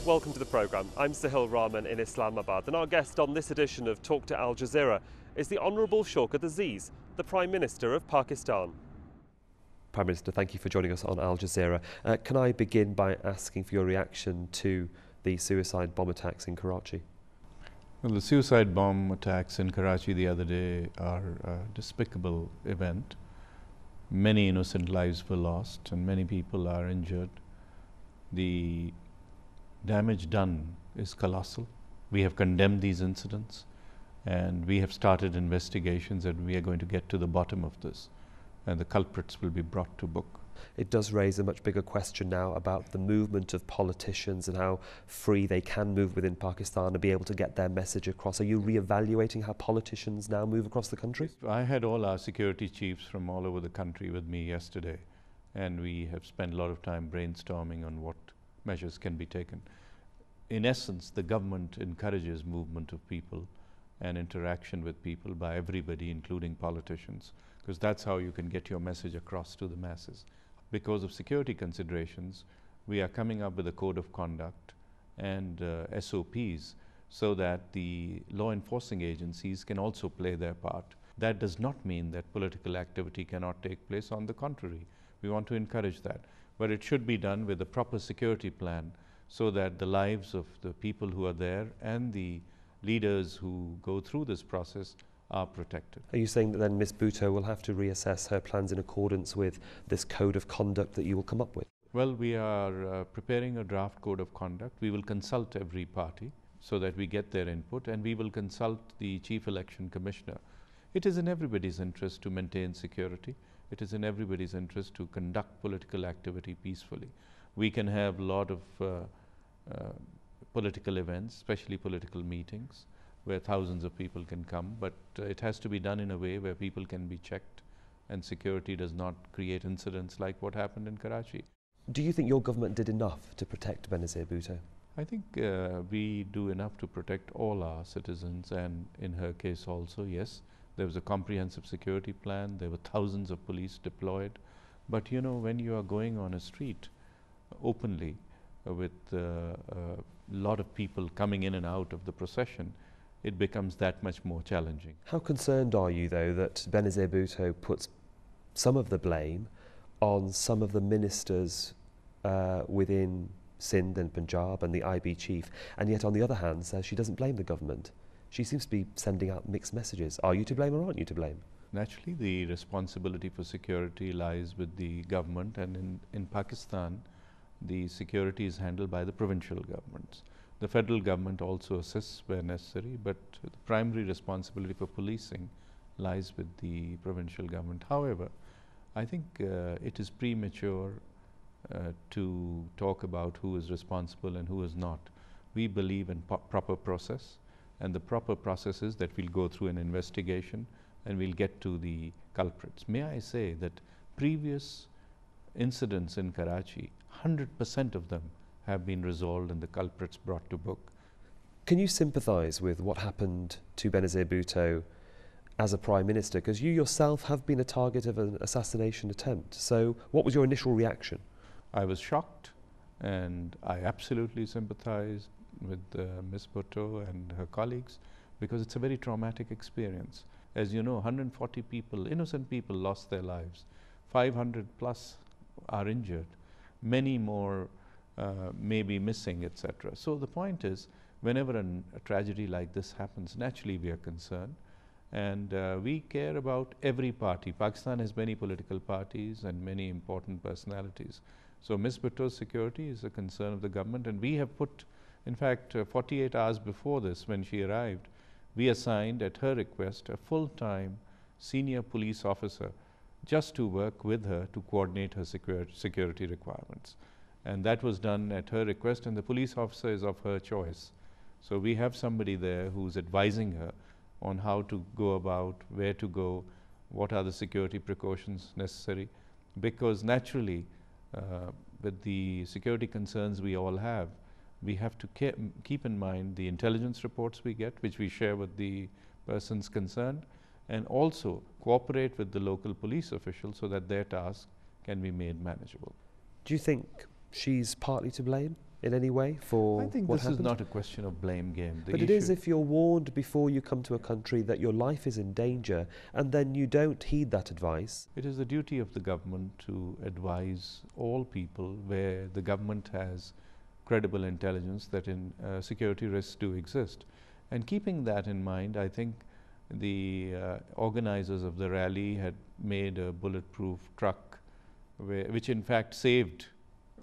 Welcome to the programme. I'm Sohail Rahman in Islamabad, and our guest on this edition of Talk to Aljazeera is the Honourable Shaukat Aziz, the Prime Minister of Pakistan. Prime Minister, thank you for joining us on Aljazeera. Can I begin by asking for your reaction to the suicide bomb attacks in Karachi? Well, the suicide bomb attacks in Karachi the other day are a despicable event. Many innocent lives were lost and many people are injured. The damage done is colossal. We have condemned these incidents and we have started investigations, and we are going to get to the bottom of this, and the culprits will be brought to book. It does raise a much bigger question now about the movement of politicians and how free they can move within Pakistan and be able to get their message across. Are you re-evaluating how politicians now move across the country? I had all our security chiefs from all over the country with me yesterday, and we have spent a lot of time brainstorming on what measures can be taken. In essence, the government encourages movement of people and interaction with people by everybody, including politicians, because that's how you can get your message across to the masses. Because of security considerations, we are coming up with a code of conduct and SOPs so that the law enforcing agencies can also play their part. That does not mean that political activity cannot take place. On the contrary, we want to encourage that. But it should be done with a proper security plan so that the lives of the people who are there and the leaders who go through this process are protected. Are you saying that then Ms Bhutto will have to reassess her plans in accordance with this code of conduct that you will come up with? Well, we are preparing a draft code of conduct. We will consult every party so that we get their input, and we will consult the Chief Election Commissioner. It is in everybody's interest to maintain security. It is in everybody's interest to conduct political activity peacefully. We can have a lot of political events, especially political meetings, where thousands of people can come, but it has to be done in a way where people can be checked and security does not create incidents like what happened in Karachi. Do you think your government did enough to protect Benazir Bhutto? I think we do enough to protect all our citizens, and in her case also, yes, there was a comprehensive security plan, there were thousands of police deployed, but you know, when you are going on a street openly with a lot of people coming in and out of the procession, it becomes that much more challenging. How concerned are you, though, that Benazir Bhutto puts some of the blame on some of the ministers within Sindh and Punjab and the IB chief, and yet on the other hand says she doesn't blame the government? She seems to be sending out mixed messages. Are you to blame or aren't you to blame? Naturally, the responsibility for security lies with the government, and in Pakistan, the security is handled by the provincial governments. The federal government also assists where necessary, but the primary responsibility for policing lies with the provincial government. However, I think it is premature to talk about who is responsible and who is not. We believe in proper process, and the proper process is that we'll go through an investigation and we'll get to the culprits. May I say that previous incidents in Karachi, 100% of them have been resolved and the culprits brought to book. Can you sympathise with what happened to Benazir Bhutto as a Prime Minister? Because you yourself have been a target of an assassination attempt. So what was your initial reaction? I was shocked, and I absolutely sympathise with Ms Bhutto and her colleagues, because it's a very traumatic experience. As you know, 140 people, innocent people, lost their lives. 500 plus are injured. Many more may be missing, etc. So the point is, whenever a tragedy like this happens, naturally we are concerned, and we care about every party. Pakistan has many political parties and many important personalities. So Ms Bhutto's security is a concern of the government, and we have put, in fact, 48 hours before this, when she arrived, we assigned at her request a full-time senior police officer just to work with her to coordinate her security requirements. And that was done at her request, and the police officer is of her choice. So we have somebody there who's advising her on how to go about, where to go, what are the security precautions necessary, because naturally with the security concerns we all have, we have to keep in mind the intelligence reports we get, which we share with the persons concerned, and also cooperate with the local police officials so that their task can be made manageable. Do you think she's partly to blame? in any way for I think what this happened? is not a question of blame game. But it is if you're warned before you come to a country that your life is in danger and then you don't heed that advice. It is the duty of the government to advise all people where the government has credible intelligence that security risks do exist. And keeping that in mind, I think the organizers of the rally had made a bulletproof truck which in fact saved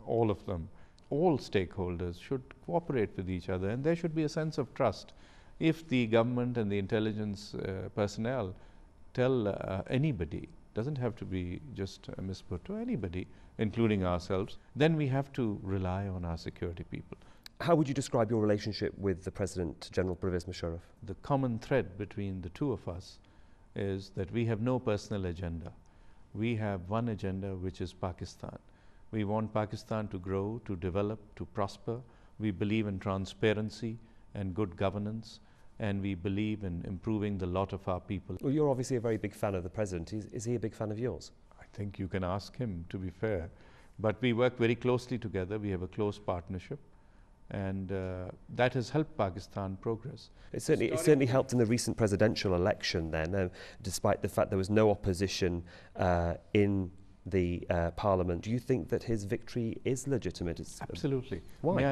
all of them. All stakeholders should cooperate with each other, and there should be a sense of trust. If the government and the intelligence personnel tell anybody, doesn't have to be just Ms. Bhutto, anybody, including ourselves, then we have to rely on our security people. How would you describe your relationship with the President, General Pervez Musharraf? The common thread between the two of us is that we have no personal agenda. We have one agenda, which is Pakistan. We want Pakistan to grow, to develop, to prosper. We believe in transparency and good governance, and we believe in improving the lot of our people. Well, you're obviously a very big fan of the President. Is he a big fan of yours? I think you can ask him, to be fair. But we work very closely together. We have a close partnership, and that has helped Pakistan progress. It certainly helped in the recent presidential election then, despite the fact there was no opposition in the Parliament. Do you think that his victory is legitimate? Absolutely. Why? May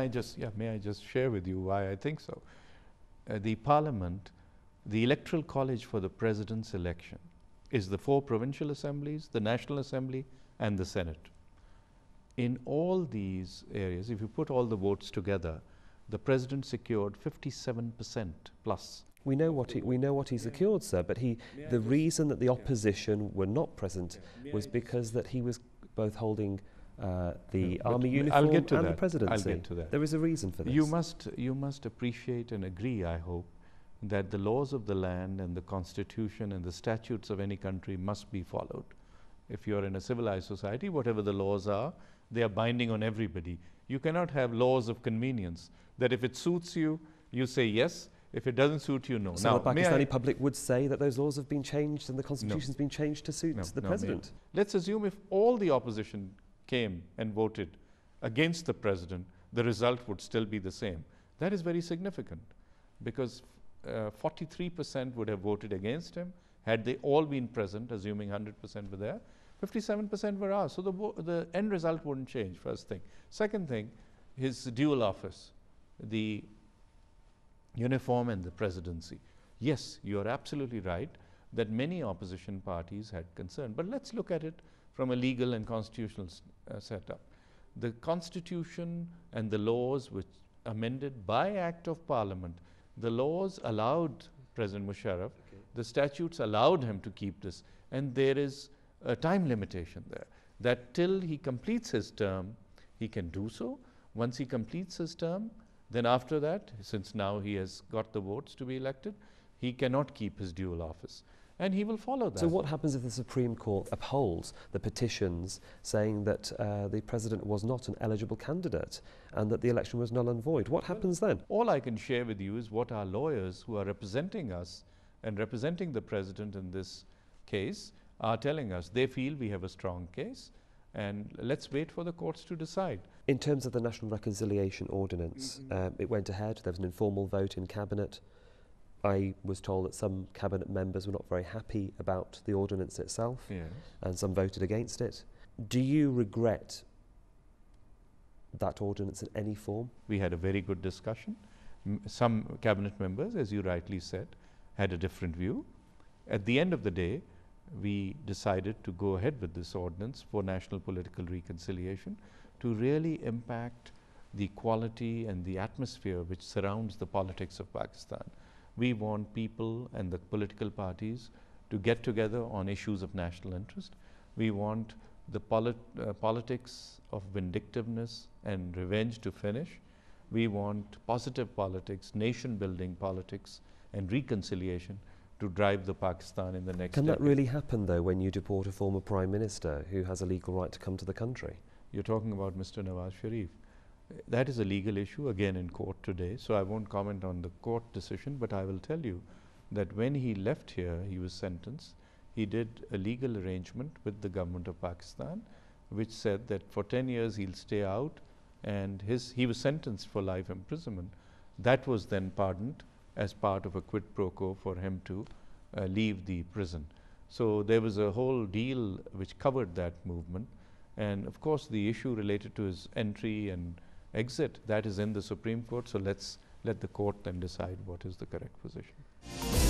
I just share with you why I think so? The Parliament, the Electoral College for the President's election is the 4 provincial assemblies, the National Assembly and the Senate. In all these areas, if you put all the votes together, the President secured 57% plus. We know what he secured, sir, but the reason that the opposition were not present was because that he was both holding the army uniform and the presidency. I'll get to that. There is a reason for this. You must appreciate and agree, I hope, that the laws of the land and the constitution and the statutes of any country must be followed. If you're in a civilized society, whatever the laws are, they are binding on everybody. You cannot have laws of convenience, that if it suits you, you say yes. If it doesn't suit you, no. So the Pakistani public would say that those laws have been changed and the constitution's been changed to suit the president. Let's assume if all the opposition came and voted against the president, the result would still be the same. That is very significant, because 43% would have voted against him had they all been present, assuming 100% were there. 57% were ours. So the end result wouldn't change, first thing. Second thing, his dual office, the uniform and the presidency. Yes, you are absolutely right that many opposition parties had concern, but let's look at it from a legal and constitutional setup. The constitution and the laws which amended by act of parliament, the laws allowed President Musharraf, the statutes allowed him to keep this, and there is a time limitation there, that till he completes his term, he can do so. Once he completes his term, then after that, since now he has got the votes to be elected, he cannot keep his dual office. And he will follow that. So what happens if the Supreme Court upholds the petitions saying that the President was not an eligible candidate and that the election was null and void? What happens then? All I can share with you is what our lawyers who are representing us and representing the President in this case are telling us. They feel we have a strong case, and let's wait for the courts to decide. In terms of the National Reconciliation Ordinance, it went ahead. There was an informal vote in Cabinet. I was told that some Cabinet members were not very happy about the ordinance itself, and some voted against it. Do you regret that ordinance in any form? We had a very good discussion. Some Cabinet members, as you rightly said, had a different view. At the end of the day, we decided to go ahead with this ordinance for national political reconciliation to really impact the quality and the atmosphere which surrounds the politics of Pakistan. We want people and the political parties to get together on issues of national interest. We want the politics of vindictiveness and revenge to finish. We want positive politics, nation-building politics and reconciliation to drive the Pakistan in the next Can decade. that really happen, though, when you deport a former Prime Minister who has a legal right to come to the country? You're talking about Mr. Nawaz Sharif. That is a legal issue, again in court today, so I won't comment on the court decision, but I will tell you that when he left here, he was sentenced. He did a legal arrangement with the government of Pakistan, which said that for 10 years he'll stay out and he was sentenced for life imprisonment. That was then pardoned as part of a quid pro quo for him to leave the prison. So there was a whole deal which covered that movement, and of course the issue related to his entry and exit, that is in the Supreme Court, so let's let the court then decide what is the correct position.